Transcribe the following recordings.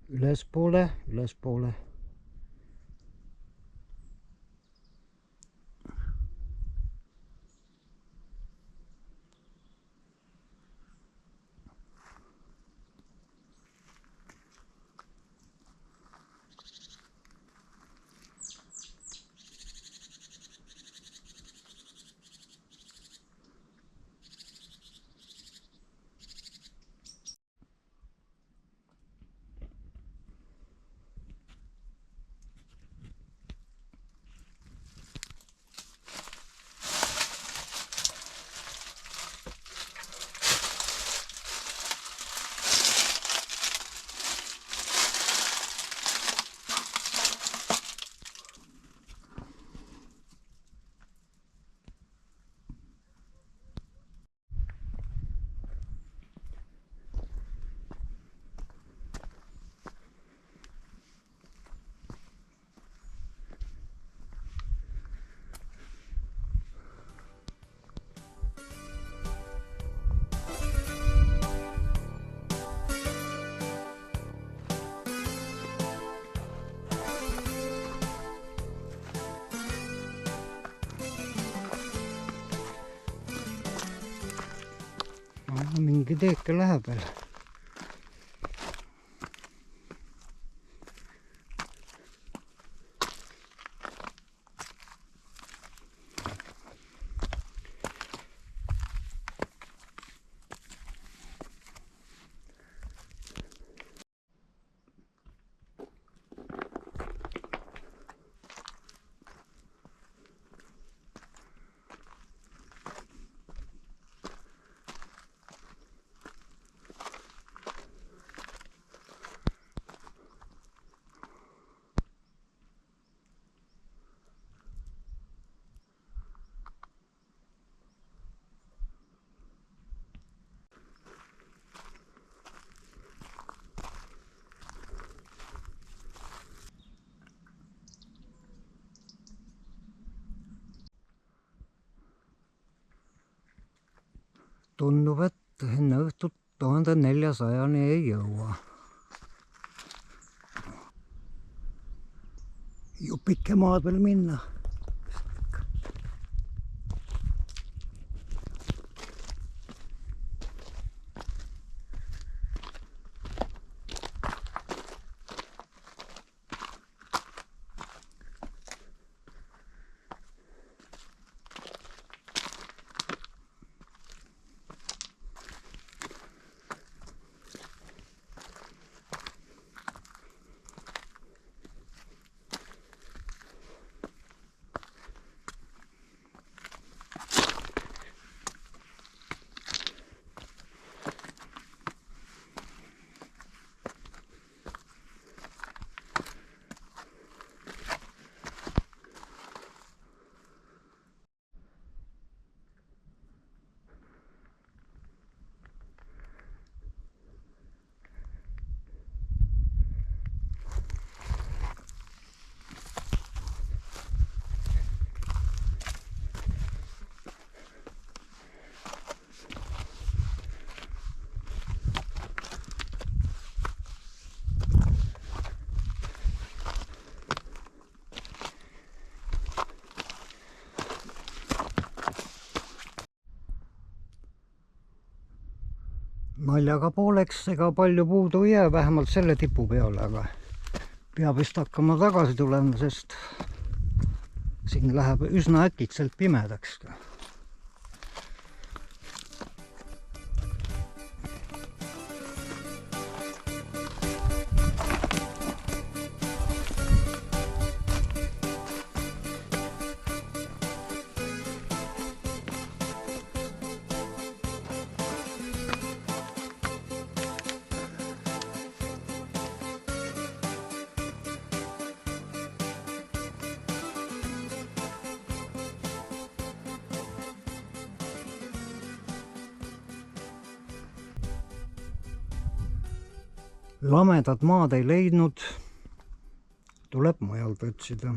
ülespoole, ülespoole. Mingi teeke läheb veel. Tundub, et enne õhtut 1400-ni ei jõua. Jupike maad veel minna. Naljaga pooleks ega palju puudu ei jää, vähemalt selle tipu peale, aga peab vist hakkama tagasi tulema, sest siin läheb üsna äkitselt pimedaks. Lamedat maad ei leidnud, tuleb mujalt otsida.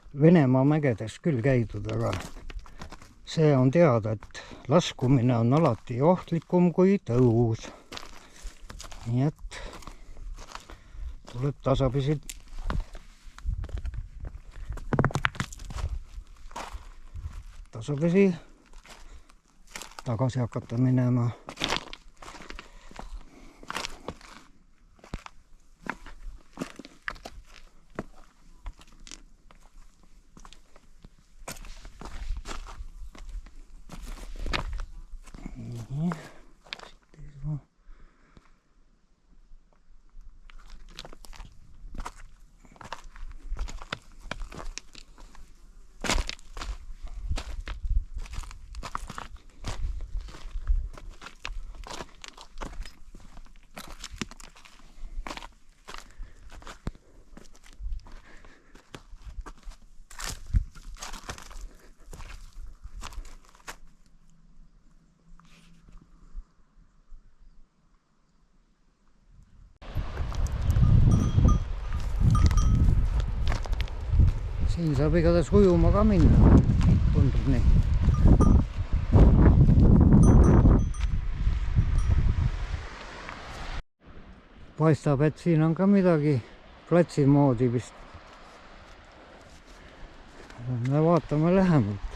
Venemaa mägedes küll käidud, aga see on teada, et laskumine on alati ohtlikum kui tõus. Nii et tuleb tasapisi tagasi hakata minema. Siin saab igatahes ujuma ka minna, tundub nii. Paistab, et siin on ka midagi platsi moodi vist. Me vaatame lähemalt.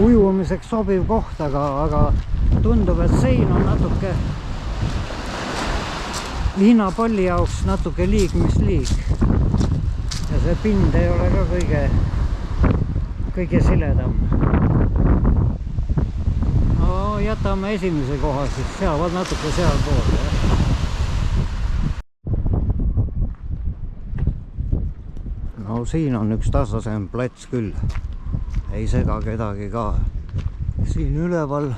Ujumiseks sobiv koht, aga tundub, et sein on natuke liinapalli jaoks natuke liigmisliig. Ja see pind ei ole ka kõige siledam. No jätame esimese koha siis, seavad natuke seal pool. No siin on üks tasasem plats küll. Ei sega kedagi ka. Siin üleval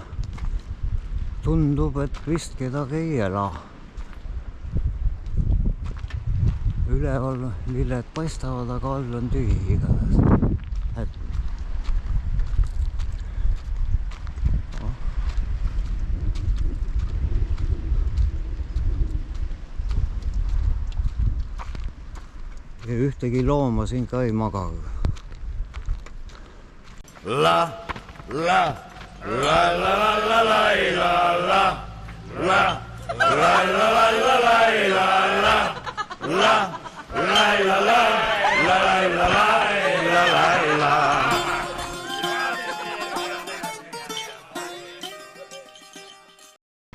tundub, et vist kedagi ei ela. Üleval lilled paistavad, aga all on tühi igatahes. Ja ühtegi looma siin ka ei maga. La la la la la la la la la la la la la la la la la la la la